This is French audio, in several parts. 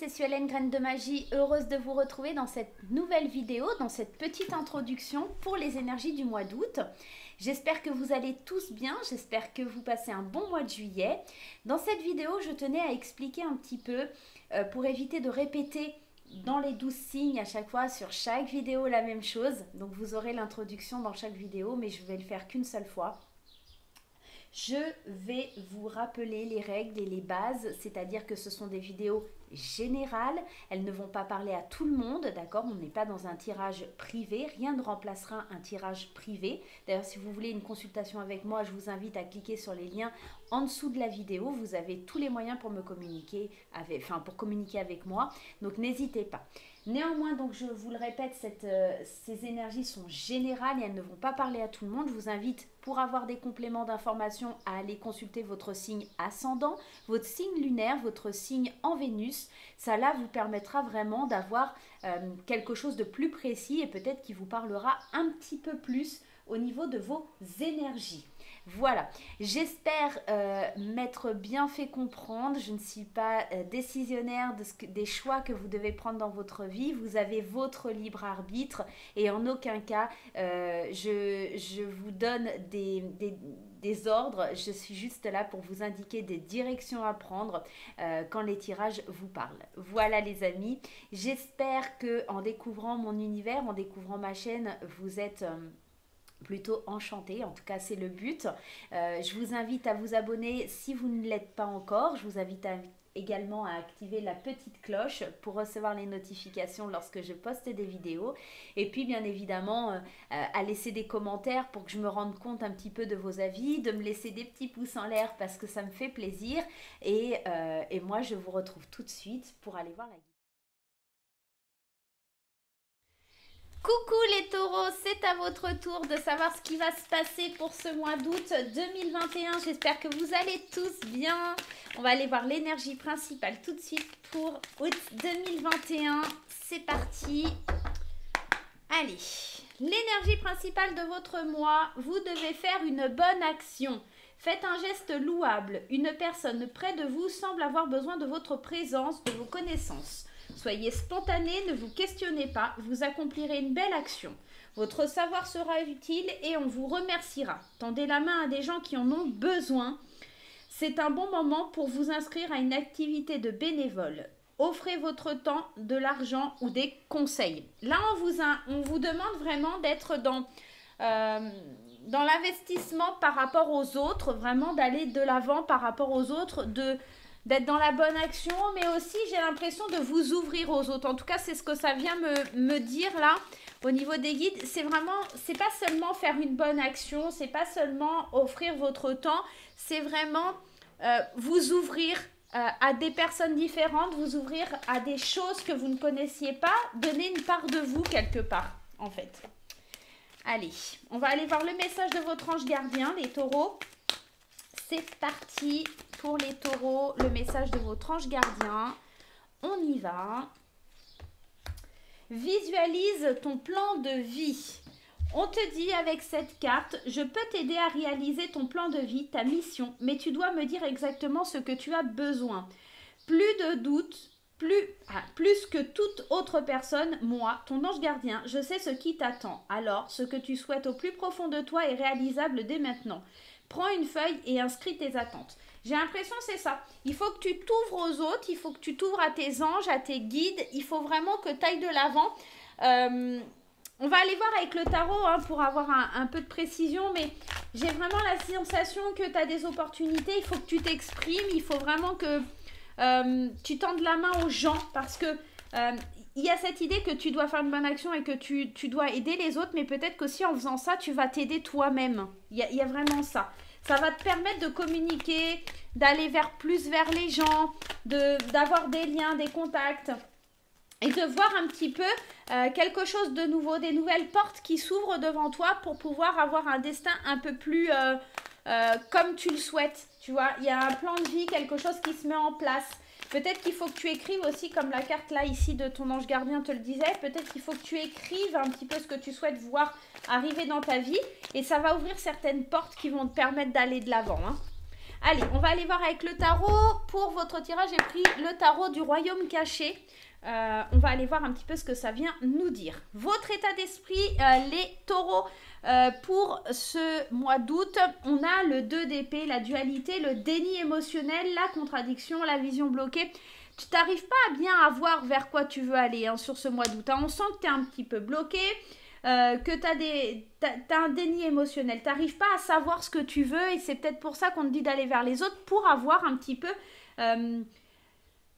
c'est Suelen Graine de Magie, heureuse de vous retrouver dans cette nouvelle vidéo, dans cette petite introduction pour les énergies du mois d'août. J'espère que vous allez tous bien, j'espère que vous passez un bon mois de juillet. Dans cette vidéo, je tenais à expliquer un petit peu, pour éviter de répéter dans les 12 signes à chaque fois, sur chaque vidéo la même chose. Donc vous aurez l'introduction dans chaque vidéo, mais je vais le faire qu'une seule fois. Je vais vous rappeler les règles et les bases, c'est-à-dire que ce sont des vidéos générales, elles ne vont pas parler à tout le monde, d'accord? On n'est pas dans un tirage privé, rien ne remplacera un tirage privé. D'ailleurs, si vous voulez une consultation avec moi, je vous invite à cliquer sur les liens en dessous de la vidéo. Vous avez tous les moyens pour me communiquer, pour communiquer avec moi, donc n'hésitez pas. Néanmoins, donc je vous le répète, ces énergies sont générales et elles ne vont pas parler à tout le monde. Je vous invite, pour avoir des compléments d'information, à aller consulter votre signe ascendant, votre signe lunaire, votre signe en Vénus. Ça là vous permettra vraiment d'avoir quelque chose de plus précis et peut-être qui vous parlera un petit peu plus au niveau de vos énergies. Voilà, j'espère m'être bien fait comprendre. Je ne suis pas décisionnaire des choix que vous devez prendre dans votre vie. Vous avez votre libre arbitre et en aucun cas je vous donne des ordres. Je suis juste là pour vous indiquer des directions à prendre quand les tirages vous parlent. Voilà les amis, j'espère que en découvrant mon univers, en découvrant ma chaîne, vous êtes plutôt enchanté, en tout cas c'est le but. Je vous invite à vous abonner si vous ne l'êtes pas encore. Je vous invite également à activer la petite cloche pour recevoir les notifications lorsque je poste des vidéos. Et puis bien évidemment à laisser des commentaires pour que je me rende compte un petit peu de vos avis, de me laisser des petits pouces en l'air parce que ça me fait plaisir. Et moi je vous retrouve tout de suite pour aller voir la guide. Coucou les taureaux, c'est à votre tour de savoir ce qui va se passer pour ce mois d'août 2021. J'espère que vous allez tous bien. On va aller voir l'énergie principale tout de suite pour août 2021. C'est parti. Allez, l'énergie principale de votre mois, vous devez faire une bonne action. Faites un geste louable. Une personne près de vous semble avoir besoin de votre présence, de vos connaissances. Soyez spontané, ne vous questionnez pas, vous accomplirez une belle action. Votre savoir sera utile et on vous remerciera. Tendez la main à des gens qui en ont besoin. C'est un bon moment pour vous inscrire à une activité de bénévole. Offrez votre temps, de l'argent ou des conseils. Là, on vous demande vraiment d'être dans l'investissement par rapport aux autres, vraiment d'aller de l'avant par rapport aux autres, d'être dans la bonne action, mais aussi j'ai l'impression de vous ouvrir aux autres. En tout cas, c'est ce que ça vient me dire là, au niveau des guides. C'est pas seulement faire une bonne action, c'est pas seulement offrir votre temps, c'est vraiment vous ouvrir à des personnes différentes, vous ouvrir à des choses que vous ne connaissiez pas, donner une part de vous quelque part, en fait. Allez, on va aller voir le message de votre ange gardien, les taureaux. C'est parti pour les taureaux, le message de votre ange gardien. On y va. Visualise ton plan de vie. On te dit avec cette carte, je peux t'aider à réaliser ton plan de vie, ta mission, mais tu dois me dire exactement ce que tu as besoin. Plus de doute, plus que toute autre personne, moi, ton ange gardien, je sais ce qui t'attend. Alors, ce que tu souhaites au plus profond de toi est réalisable dès maintenant. Prends une feuille et inscris tes attentes. J'ai l'impression que c'est ça. Il faut que tu t'ouvres aux autres, il faut que tu t'ouvres à tes anges, à tes guides. Il faut vraiment que tu ailles de l'avant. On va aller voir avec le tarot pour avoir un peu de précision, mais j'ai vraiment la sensation que tu as des opportunités. Il faut que tu t'exprimes, il faut vraiment que tu tendes la main aux gens parce que il y a cette idée que tu dois faire une bonne action et que tu dois aider les autres, mais peut-être qu'aussi en faisant ça, tu vas t'aider toi-même. Il y a vraiment ça. Ça va te permettre de communiquer, d'aller plus vers les gens, d'avoir des liens, des contacts et de voir un petit peu quelque chose de nouveau, des nouvelles portes qui s'ouvrent devant toi pour pouvoir avoir un destin un peu plus comme tu le souhaites. Tu vois, il y a un plan de vie, quelque chose qui se met en place. Peut-être qu'il faut que tu écrives aussi, comme la carte là ici de ton ange gardien te le disait, peut-être qu'il faut que tu écrives un petit peu ce que tu souhaites voir arriver dans ta vie et ça va ouvrir certaines portes qui vont te permettre d'aller de l'avant. Allez, on va aller voir avec le tarot. Pour votre tirage, j'ai pris le tarot du royaume caché. On va aller voir un petit peu ce que ça vient nous dire. Votre état d'esprit, les taureaux, pour ce mois d'août, on a le 2 d'épée, la dualité, le déni émotionnel, la contradiction, la vision bloquée. Tu n'arrives pas à bien à voir vers quoi tu veux aller hein, sur ce mois d'août. Hein. On sent que tu es un petit peu bloqué, que tu as un déni émotionnel. Tu n'arrives pas à savoir ce que tu veux et c'est peut-être pour ça qu'on te dit d'aller vers les autres pour avoir un petit peu...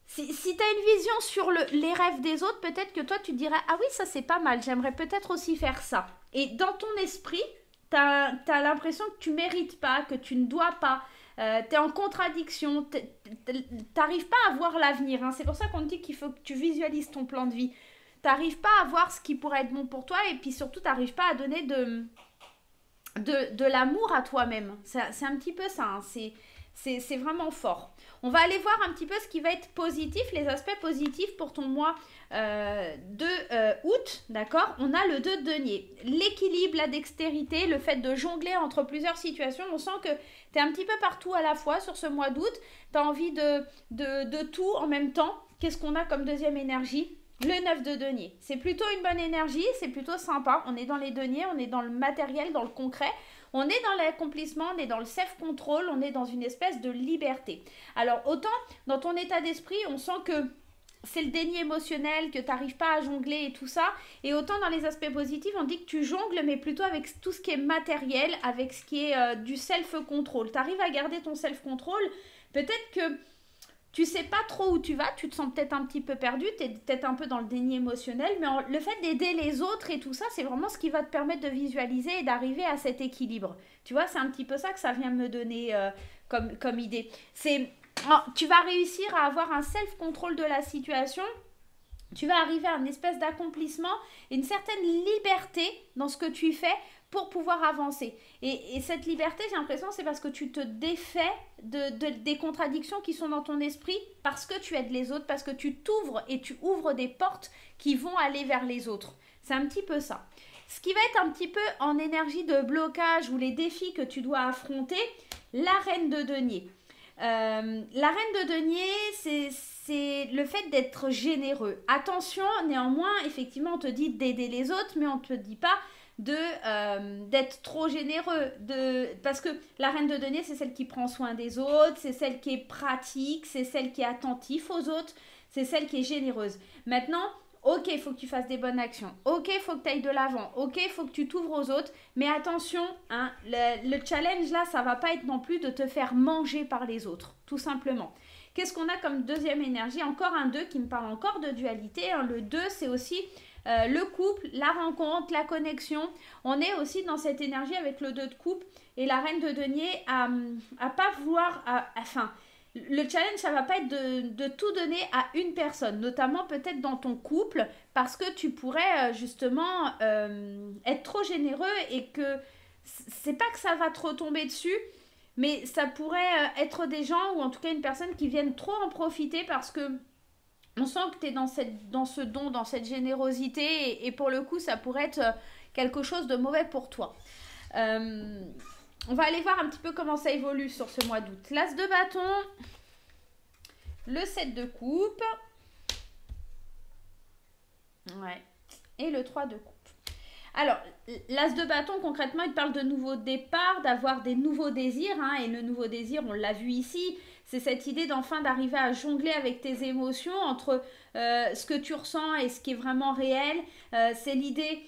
si tu as une vision sur les rêves des autres, peut-être que toi tu te dirais « Ah oui, ça c'est pas mal, j'aimerais peut-être aussi faire ça. » Et dans ton esprit, tu as l'impression que tu ne mérites pas, que tu ne dois pas. Tu es en contradiction, tu n'arrives pas à voir l'avenir. Hein. C'est pour ça qu'on te dit qu'il faut que tu visualises ton plan de vie. Tu n'arrives pas à voir ce qui pourrait être bon pour toi et puis surtout, tu n'arrives pas à donner de l'amour à toi-même. C'est un petit peu ça, hein. C'est vraiment fort. On va aller voir un petit peu ce qui va être positif, les aspects positifs pour ton mois de août, d'accord? On a le 2 de denier, l'équilibre, la dextérité, le fait de jongler entre plusieurs situations. On sent que tu es un petit peu partout à la fois sur ce mois d'août. Tu as envie de tout en même temps. Qu'est-ce qu'on a comme deuxième énergie? Le 9 de denier. C'est plutôt une bonne énergie, c'est plutôt sympa. On est dans les deniers, on est dans le matériel, dans le concret. On est dans l'accomplissement, on est dans le self-control, on est dans une espèce de liberté. Alors, autant dans ton état d'esprit, on sent que c'est le déni émotionnel, que tu n'arrives pas à jongler et tout ça. Et autant dans les aspects positifs, on dit que tu jongles, mais plutôt avec tout ce qui est matériel, avec ce qui est du self-control. Tu arrives à garder ton self-control. Peut-être que tu sais pas trop où tu vas, tu te sens peut-être un petit peu perdu, tu es peut-être un peu dans le déni émotionnel, mais le fait d'aider les autres et tout ça, c'est vraiment ce qui va te permettre de visualiser et d'arriver à cet équilibre. Tu vois, c'est un petit peu ça que ça vient me donner comme idée. Tu vas réussir à avoir un self-control de la situation, tu vas arriver à une espèce d'accomplissement et une certaine liberté dans ce que tu fais pour pouvoir avancer. Et cette liberté, j'ai l'impression, c'est parce que tu te défais des contradictions qui sont dans ton esprit, parce que tu aides les autres, parce que tu t'ouvres et tu ouvres des portes qui vont aller vers les autres. C'est un petit peu ça. Ce qui va être un petit peu en énergie de blocage ou les défis que tu dois affronter, la reine de denier. La reine de denier, c'est le fait d'être généreux. Attention, néanmoins, effectivement, on te dit d'aider les autres, mais on ne te dit pas d'être trop généreux. Parce que la reine de denier, c'est celle qui prend soin des autres, c'est celle qui est pratique, c'est celle qui est attentive aux autres, c'est celle qui est généreuse. Maintenant, ok, il faut que tu fasses des bonnes actions. Ok, il faut que tu ailles de l'avant. Ok, il faut que tu t'ouvres aux autres. Mais attention, hein, le challenge là, ça va pas être non plus de te faire manger par les autres, tout simplement. Qu'est-ce qu'on a comme deuxième énergie? Encore un 2 qui me parle encore de dualité. Hein. Le 2, c'est aussi le couple, la rencontre, la connexion. On est aussi dans cette énergie avec le 2 de couple. Et la reine de denier à pas vouloir... le challenge, ça va pas être de tout donner à une personne, notamment peut-être dans ton couple, parce que tu pourrais justement être trop généreux et que c'est pas que ça va te retomber dessus, mais ça pourrait être des gens ou en tout cas une personne qui viennent trop en profiter parce que on sent que tu es dans ce don, dans cette générosité et pour le coup, ça pourrait être quelque chose de mauvais pour toi. On va aller voir un petit peu comment ça évolue sur ce mois d'août. L'As de bâton, le 7 de coupe, ouais, et le 3 de coupe. Alors, l'As de bâton, concrètement, il parle de nouveaux départs, d'avoir des nouveaux désirs, hein, et le nouveau désir, on l'a vu ici, c'est cette idée d'enfin d'arriver à jongler avec tes émotions entre ce que tu ressens et ce qui est vraiment réel. C'est l'idée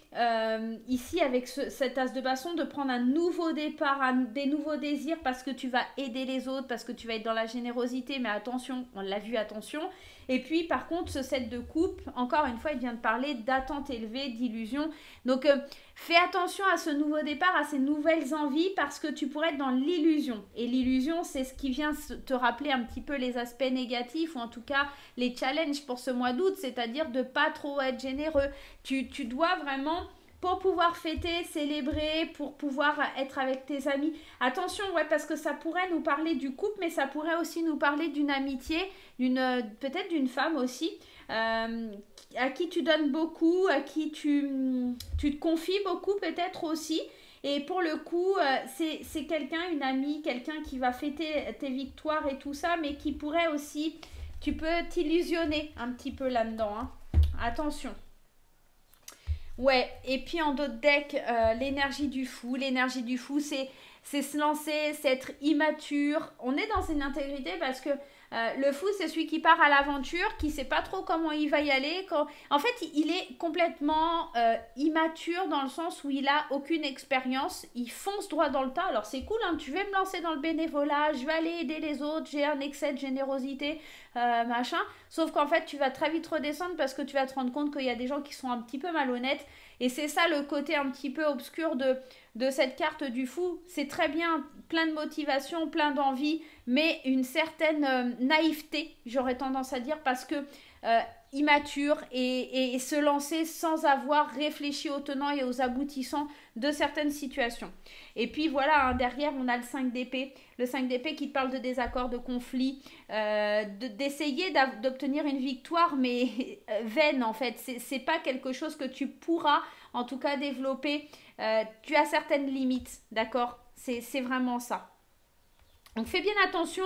ici avec cet as de bâton de prendre un nouveau départ, des nouveaux désirs parce que tu vas aider les autres, parce que tu vas être dans la générosité. Mais attention, on l'a vu, attention. Et puis par contre, ce 7 de coupe, encore une fois, il vient de parler d'attente élevée, d'illusion. Donc fais attention à ce nouveau départ, à ces nouvelles envies parce que tu pourrais être dans l'illusion. Et l'illusion, c'est ce qui vient te rappeler un petit peu les aspects négatifs ou en tout cas les challenges pour ce mois d'août, c'est-à-dire de pas trop être généreux. Tu dois vraiment, pour pouvoir fêter, célébrer, pour pouvoir être avec tes amis. Attention, ouais, parce que ça pourrait nous parler du couple, mais ça pourrait aussi nous parler d'une amitié, peut-être d'une femme aussi, à qui tu donnes beaucoup, à qui tu te confies beaucoup peut-être aussi. Et pour le coup, c'est quelqu'un, une amie, quelqu'un qui va fêter tes victoires et tout ça, mais qui pourrait aussi, tu peux t'illusionner un petit peu là-dedans, hein. Attention. Ouais, et puis en d'autres decks, l'énergie du fou. L'énergie du fou, c'est se lancer, c'est être immature. On est dans une intégrité parce que le fou, c'est celui qui part à l'aventure, qui sait pas trop comment il va y aller. En fait, il est complètement immature dans le sens où il a aucune expérience. Il fonce droit dans le tas. Alors c'est cool, hein, tu vais me lancer dans le bénévolat, je vais aller aider les autres, j'ai un excès de générosité, machin. Sauf qu'en fait, tu vas très vite redescendre parce que tu vas te rendre compte qu'il y a des gens qui sont un petit peu malhonnêtes. Et c'est ça le côté un petit peu obscur de cette carte du fou. C'est très bien, plein de motivation, plein d'envie, mais une certaine naïveté, j'aurais tendance à dire, parce que immature et se lancer sans avoir réfléchi aux tenants et aux aboutissants de certaines situations. Et puis voilà, hein, derrière on a le 5 d'épée. Le 5 d'épée qui te parle de désaccords, de conflits, d'essayer d'obtenir une victoire, mais vaine en fait. C'est pas quelque chose que tu pourras en tout cas développer. Tu as certaines limites, d'accord? C'est vraiment ça. Donc fais bien attention,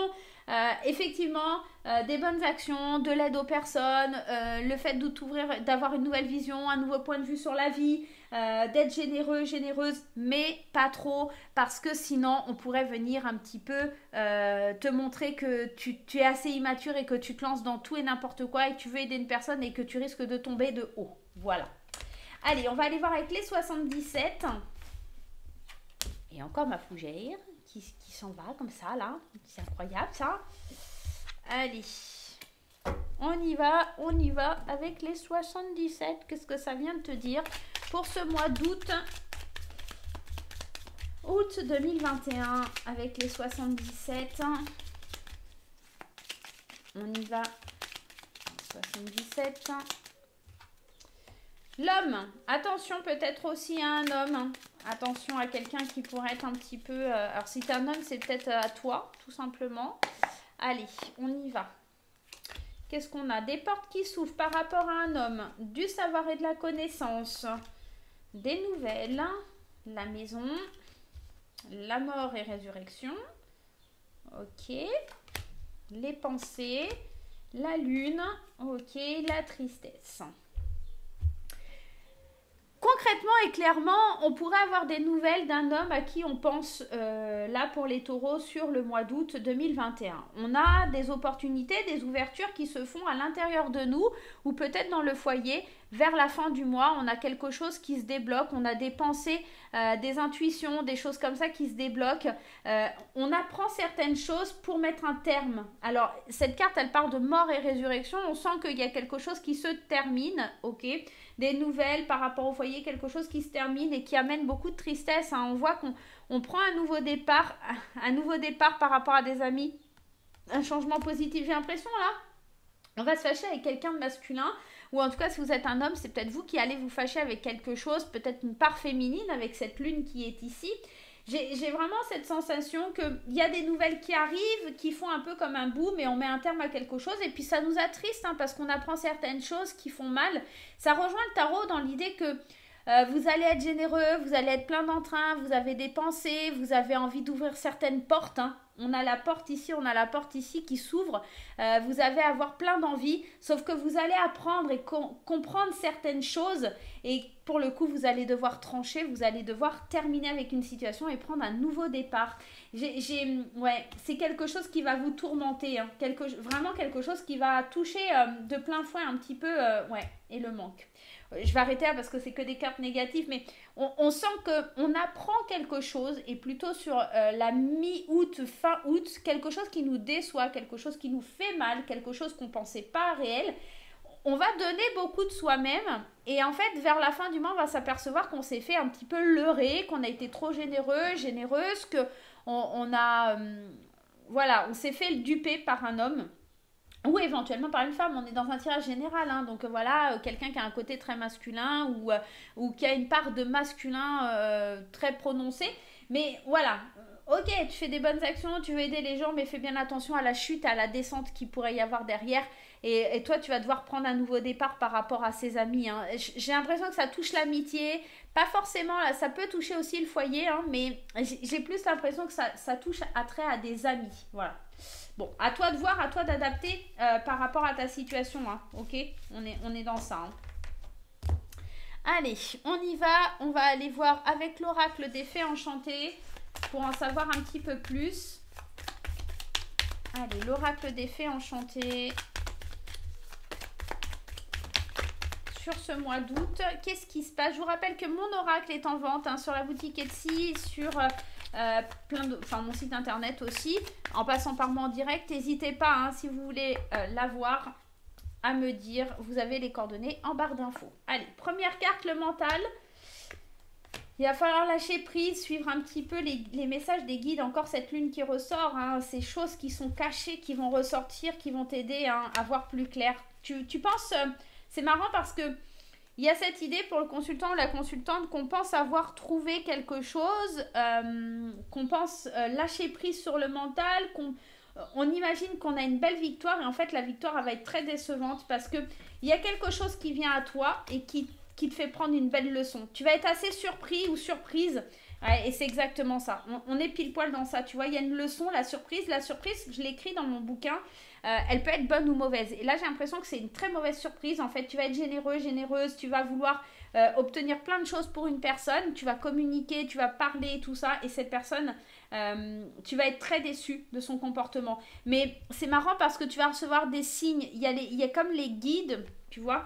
effectivement, des bonnes actions, de l'aide aux personnes, le fait de t'ouvrir, d'avoir une nouvelle vision, un nouveau point de vue sur la vie, d'être généreux, généreuse, mais pas trop, parce que sinon on pourrait venir un petit peu te montrer que tu es assez immature et que tu te lances dans tout et n'importe quoi et que tu veux aider une personne et que tu risques de tomber de haut. Voilà. Allez, on va aller voir avec les 77. Et encore ma fougère qui s'en va comme ça, là. C'est incroyable, ça. Allez, on y va avec les 77. Qu'est-ce que ça vient de te dire pour ce mois d'août? Août 2021 avec les 77. On y va. 77. L'homme, attention peut-être aussi à un homme, attention à quelqu'un qui pourrait être un petit peu... alors si t'es un homme, c'est peut-être à toi, tout simplement. Allez, on y va. Qu'est-ce qu'on a? Des portes qui s'ouvrent par rapport à un homme, du savoir et de la connaissance, des nouvelles, la maison, la mort et résurrection, ok, les pensées, la lune, ok, la tristesse. Concrètement et clairement, on pourrait avoir des nouvelles d'un homme à qui on pense là pour les taureaux sur le mois d'août 2021. On a des opportunités, des ouvertures qui se font à l'intérieur de nous ou peut-être dans le foyer. Vers la fin du mois, on a quelque chose qui se débloque, on a des pensées, des intuitions, des choses comme ça qui se débloquent. On apprend certaines choses pour mettre un terme. Alors, cette carte, elle parle de mort et résurrection. On sent qu'il y a quelque chose qui se termine, ok? Des nouvelles par rapport au foyer, quelque chose qui se termine et qui amène beaucoup de tristesse, hein. On voit qu'on prend un nouveau départ par rapport à des amis. Un changement positif, j'ai l'impression, là. On va se fâcher avec quelqu'un de masculin. Ou en tout cas, si vous êtes un homme, c'est peut-être vous qui allez vous fâcher avec quelque chose, peut-être une part féminine avec cette lune qui est ici. J'ai vraiment cette sensation qu'il y a des nouvelles qui arrivent, qui font un peu comme un boom et on met un terme à quelque chose. Et puis ça nous attriste, hein, parce qu'on apprend certaines choses qui font mal. Ça rejoint le tarot dans l'idée que vous allez être généreux, vous allez être plein d'entrain, vous avez des pensées, vous avez envie d'ouvrir certaines portes, hein. On a la porte ici, on a la porte ici qui s'ouvre. Vous allez avoir plein d'envie, sauf que vous allez apprendre et comprendre certaines choses. Et pour le coup, vous allez devoir trancher, vous allez devoir terminer avec une situation et prendre un nouveau départ. Ouais, c'est quelque chose qui va vous tourmenter, hein. Vraiment quelque chose qui va toucher de plein fouet un petit peu, ouais, et le manque. Je vais arrêter là parce que c'est que des cartes négatives, mais on sent qu'on apprend quelque chose et plutôt sur la mi-août, fin août, quelque chose qui nous déçoit, quelque chose qui nous fait mal, quelque chose qu'on ne pensait pas réel. On va donner beaucoup de soi-même et en fait, vers la fin du mois, on va s'apercevoir qu'on s'est fait un petit peu leurrer, qu'on a été trop généreux, généreuse, voilà, on s'est fait duper par un homme. Ou éventuellement par une femme, on est dans un tirage général, hein. Donc voilà, quelqu'un qui a un côté très masculin ou qui a une part de masculin très prononcée. Mais voilà, Ok, tu fais des bonnes actions, tu veux aider les gens, mais fais bien attention à la chute, à la descente qu'il pourrait y avoir derrière. Et toi, tu vas devoir prendre un nouveau départ par rapport à ses amis, hein. J'ai l'impression que ça touche l'amitié, pas forcément, là, ça peut toucher aussi le foyer, hein, mais j'ai plus l'impression que ça touche à trait à des amis. Voilà. Bon, à toi de voir, à toi d'adapter par rapport à ta situation, hein, ok? On est dans ça, hein. Allez, on y va. On va aller voir avec l'oracle des fées enchantées pour en savoir un petit peu plus. Allez, l'oracle des fées enchantées sur ce mois d'août. Qu'est-ce qui se passe? Je vous rappelle que mon oracle est en vente, hein, sur la boutique Etsy, sur mon site internet aussi, en passant par moi en direct. N'hésitez pas, hein, si vous voulez l'avoir, à me dire. Vous avez les coordonnées en barre d'infos. Allez, première carte, le mental. Il va falloir lâcher prise, suivre un petit peu les messages des guides. Encore cette lune qui ressort, hein, ces choses qui sont cachées, qui vont ressortir, qui vont t'aider, hein, à voir plus clair. Tu penses, c'est marrant parce que il y a cette idée pour le consultant ou la consultante qu'on pense avoir trouvé quelque chose, qu'on pense lâcher prise sur le mental, on imagine qu'on a une belle victoire et en fait la victoire elle va être très décevante parce que il y a quelque chose qui vient à toi et qui te fait prendre une belle leçon. Tu vas être assez surpris ou surprise, ouais, et c'est exactement ça. On est pile poil dans ça, tu vois, il y a une leçon, la surprise, je l'écris dans mon bouquin, elle peut être bonne ou mauvaise. Et là j'ai l'impression que c'est une très mauvaise surprise. En fait, tu vas être généreux, généreuse, tu vas vouloir obtenir plein de choses pour une personne, tu vas communiquer, tu vas parler, tout ça, et cette personne, tu vas être très déçu de son comportement. Mais c'est marrant parce que tu vas recevoir des signes, il y a comme les guides, tu vois.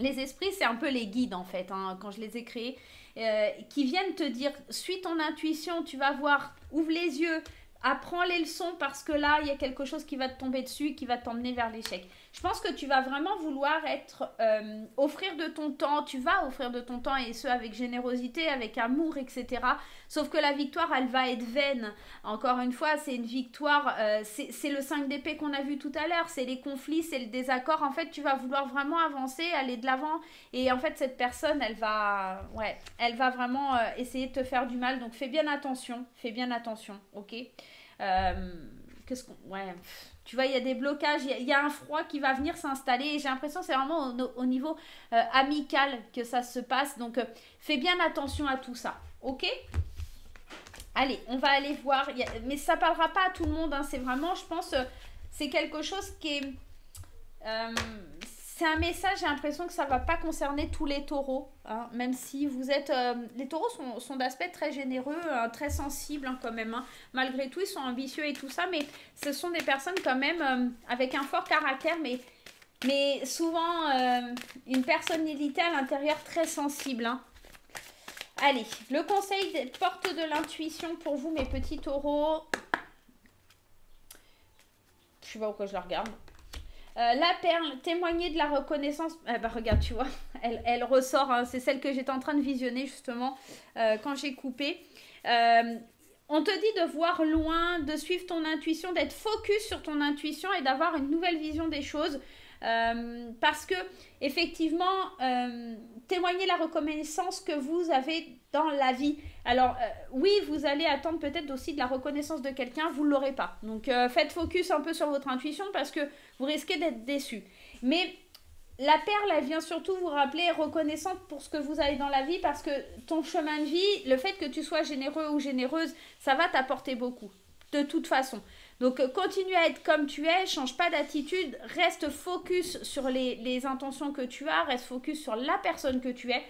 Les esprits, c'est un peu les guides en fait, hein, quand je les ai créés, qui viennent te dire, suis ton intuition, tu vas voir, ouvre les yeux, apprends les leçons parce que là, il y a quelque chose qui va te tomber dessus, qui va t'emmener vers l'échec. Je pense que tu vas vraiment vouloir offrir de ton temps, tu vas offrir de ton temps et ce avec générosité, avec amour, etc. Sauf que la victoire, elle va être vaine. Encore une fois, c'est une victoire, c'est le 5 d'épée qu'on a vu tout à l'heure, c'est les conflits, c'est le désaccord. En fait, tu vas vouloir vraiment avancer, aller de l'avant et en fait, cette personne, elle va vraiment essayer de te faire du mal. Donc, fais bien attention, ok? Ouais, tu vois, il y a des blocages, il y a un froid qui va venir s'installer. J'ai l'impression que c'est vraiment au niveau amical que ça se passe. Donc, fais bien attention à tout ça, ok? Allez, on va aller voir. Mais ça ne parlera pas à tout le monde, hein. C'est vraiment, je pense, c'est quelque chose qui est... c'est un message, j'ai l'impression que ça ne va pas concerner tous les taureaux, hein, même si vous êtes... les taureaux sont d'aspect très généreux, très sensibles, hein, quand même, hein. Malgré tout, ils sont ambitieux et tout ça, mais ce sont des personnes quand même avec un fort caractère, mais souvent une personnalité à l'intérieur très sensible, hein. Allez, le conseil des portes de l'intuition pour vous, mes petits taureaux. Je sais pas pourquoi je la regarde. La perle, témoigner de la reconnaissance. Bah regarde, tu vois, elle ressort, hein, c'est celle que j'étais en train de visionner justement quand j'ai coupé. On te dit de voir loin, de suivre ton intuition, d'être focus sur ton intuition et d'avoir une nouvelle vision des choses. Parce que effectivement témoigner la reconnaissance que vous avez dans la vie. Alors oui, vous allez attendre peut-être aussi de la reconnaissance de quelqu'un, vous ne l'aurez pas. Donc faites focus un peu sur votre intuition parce que vous risquez d'être déçu. Mais la perle, elle vient surtout vous rappeler reconnaissante pour ce que vous avez dans la vie parce que ton chemin de vie, le fait que tu sois généreux ou généreuse, ça va t'apporter beaucoup, de toute façon. Donc, continue à être comme tu es, change pas d'attitude, reste focus sur les intentions que tu as, reste focus sur la personne que tu es.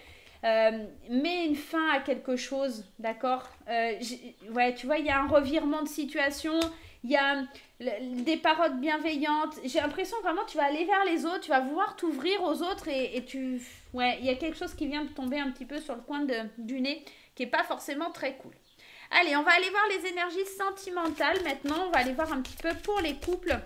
Mets une fin à quelque chose, d'accord? Ouais, tu vois, il y a un revirement de situation, il y a des paroles bienveillantes. J'ai l'impression vraiment tu vas aller vers les autres, tu vas vouloir t'ouvrir aux autres ouais, il y a quelque chose qui vient de tomber un petit peu sur le coin du nez qui n'est pas forcément très cool. Allez, on va aller voir les énergies sentimentales maintenant. On va aller voir un petit peu pour les couples.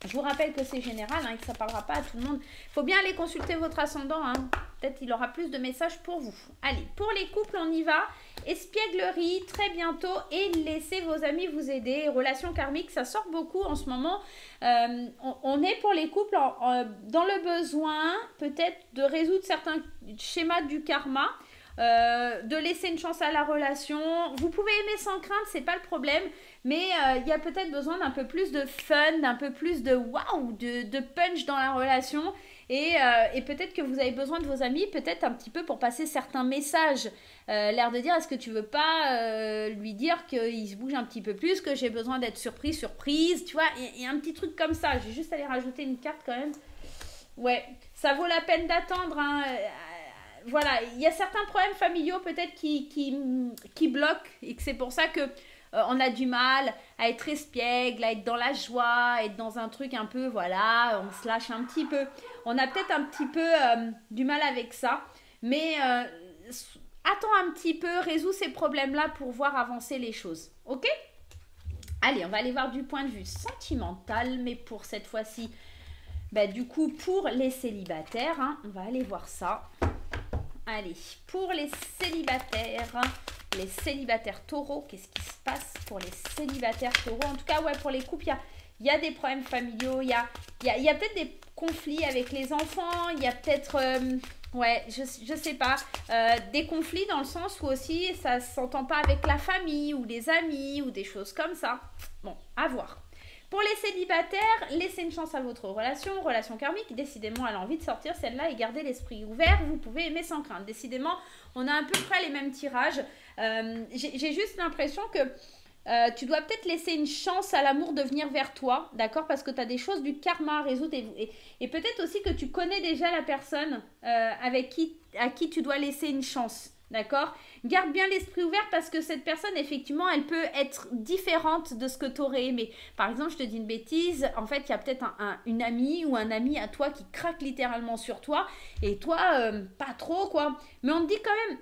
Je vous rappelle que c'est général, hein, et que ça ne parlera pas à tout le monde. Il faut bien aller consulter votre ascendant, hein. Peut-être qu'il aura plus de messages pour vous. Allez, pour les couples, on y va. Espièglerie, très bientôt. Et laissez vos amis vous aider. Relations karmiques, ça sort beaucoup en ce moment. On est pour les couples dans le besoin, peut-être, de résoudre certains schémas du karma. de laisser une chance à la relation. Vous pouvez aimer sans crainte, c'est pas le problème, mais il y a peut-être besoin d'un peu plus de fun, d'un peu plus de waouh, de punch dans la relation. Et peut-être que vous avez besoin de vos amis, peut-être un petit peu pour passer certains messages. L'air de dire, est-ce que tu veux pas lui dire qu'il se bouge un petit peu plus, que j'ai besoin d'être surprise, tu vois, il y a un petit truc comme ça. Je vais juste aller rajouter une carte quand même. Ouais, ça vaut la peine d'attendre, hein. Voilà, il y a certains problèmes familiaux peut-être qui bloquent et que c'est pour ça que on a du mal à être espiègle, à être dans la joie, à être dans un truc un peu, voilà, on se lâche un petit peu. On a peut-être un petit peu du mal avec ça, mais attends un petit peu, résous ces problèmes-là pour voir avancer les choses, ok? Allez, on va aller voir du point de vue sentimental, mais pour cette fois-ci, bah, du coup, pour les célibataires, hein, on va aller voir ça. Allez, pour les célibataires taureaux, qu'est-ce qui se passe pour les célibataires taureaux? En tout cas, ouais, pour les couples, il y a des problèmes familiaux, il y a peut-être des conflits avec les enfants, il y a peut-être, ouais, je sais pas, des conflits dans le sens où aussi ça ne s'entend pas avec la famille ou les amis ou des choses comme ça. Bon, à voir. Pour les célibataires, laissez une chance à votre relation karmique. Décidément, elle a envie de sortir celle-là et gardez l'esprit ouvert. Vous pouvez aimer sans crainte. Décidément, on a à peu près les mêmes tirages. J'ai juste l'impression que tu dois peut-être laisser une chance à l'amour de venir vers toi, d'accord? Parce que tu as des choses du karma à résoudre et peut-être aussi que tu connais déjà la personne à qui tu dois laisser une chance. D'accord? Garde bien l'esprit ouvert parce que cette personne, effectivement, elle peut être différente de ce que tu aurais aimé. Par exemple, je te dis une bêtise, en fait, il y a peut-être une amie ou un ami à toi qui craque littéralement sur toi et toi, pas trop, quoi. Mais on te dit quand même,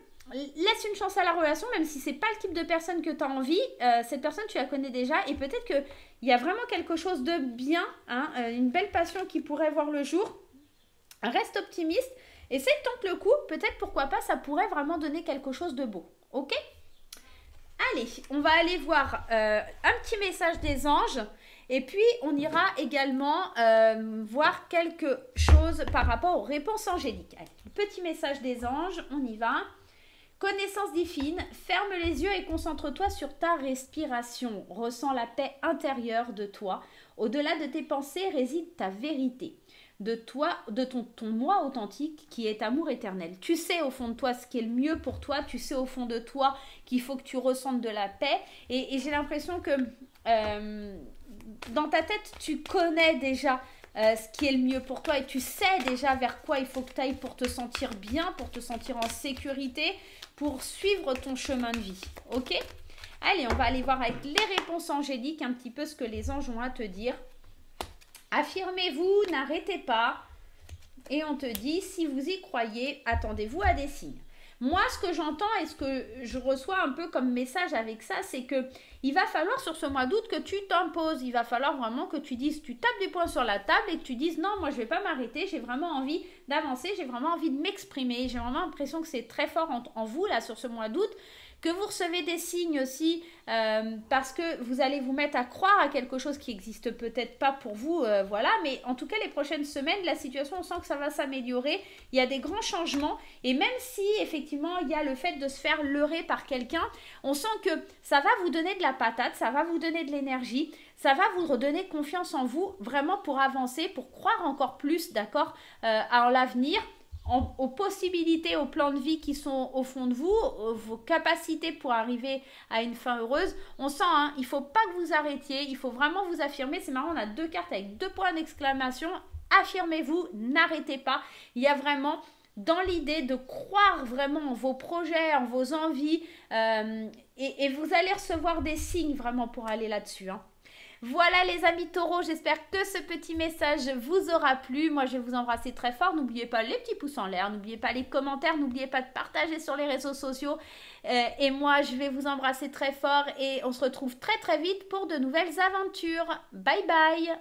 laisse une chance à la relation, même si c'est pas le type de personne que tu as envie. Cette personne, tu la connais déjà et peut-être qu'il y a vraiment quelque chose de bien, hein, une belle passion qui pourrait voir le jour. Reste optimiste. Essaye, tente le coup, peut-être pourquoi pas, ça pourrait vraiment donner quelque chose de beau, ok? Allez, on va aller voir un petit message des anges et puis on ira également voir quelque chose par rapport aux réponses angéliques. Allez, petit message des anges, on y va. Connaissance divine, ferme les yeux et concentre-toi sur ta respiration. Ressens la paix intérieure de toi. Au-delà de tes pensées réside ta vérité. De toi, de ton moi authentique qui est amour éternel. Tu sais au fond de toi ce qui est le mieux pour toi, tu sais au fond de toi qu'il faut que tu ressentes de la paix et j'ai l'impression que dans ta tête tu connais déjà ce qui est le mieux pour toi et tu sais déjà vers quoi il faut que tu ailles pour te sentir bien, pour te sentir en sécurité, pour suivre ton chemin de vie, ok? Allez, on va aller voir avec les réponses angéliques un petit peu ce que les anges ont à te dire. Affirmez-vous, n'arrêtez pas. Et on te dit, si vous y croyez, attendez-vous à des signes. Moi, ce que j'entends et ce que je reçois un peu comme message avec ça, c'est que il va falloir sur ce mois d'août que tu t'imposes. Il va falloir vraiment que tu dises, tu tapes du poing sur la table et que tu dises, non, moi je ne vais pas m'arrêter, j'ai vraiment envie d'avancer, j'ai vraiment envie de m'exprimer. J'ai vraiment l'impression que c'est très fort en vous, là, sur ce mois d'août. Que vous recevez des signes aussi parce que vous allez vous mettre à croire à quelque chose qui n'existe peut-être pas pour vous, voilà. Mais en tout cas, les prochaines semaines, la situation, on sent que ça va s'améliorer. Il y a des grands changements et même si effectivement il y a le fait de se faire leurrer par quelqu'un, on sent que ça va vous donner de la patate, ça va vous donner de l'énergie, ça va vous redonner confiance en vous, vraiment pour avancer, pour croire encore plus, d'accord, en l'avenir. Aux possibilités, aux plans de vie qui sont au fond de vous, vos capacités pour arriver à une fin heureuse. On sent, hein, il ne faut pas que vous arrêtiez, il faut vraiment vous affirmer. C'est marrant, on a 2 cartes avec 2 points d'exclamation. Affirmez-vous, n'arrêtez pas. Il y a vraiment dans l'idée de croire vraiment en vos projets, en vos envies et vous allez recevoir des signes vraiment pour aller là-dessus, hein. Voilà les amis taureaux, j'espère que ce petit message vous aura plu. Moi je vais vous embrasser très fort. N'oubliez pas les petits pouces en l'air, n'oubliez pas les commentaires, n'oubliez pas de partager sur les réseaux sociaux. Et moi je vais vous embrasser très fort et on se retrouve très très vite pour de nouvelles aventures. Bye bye.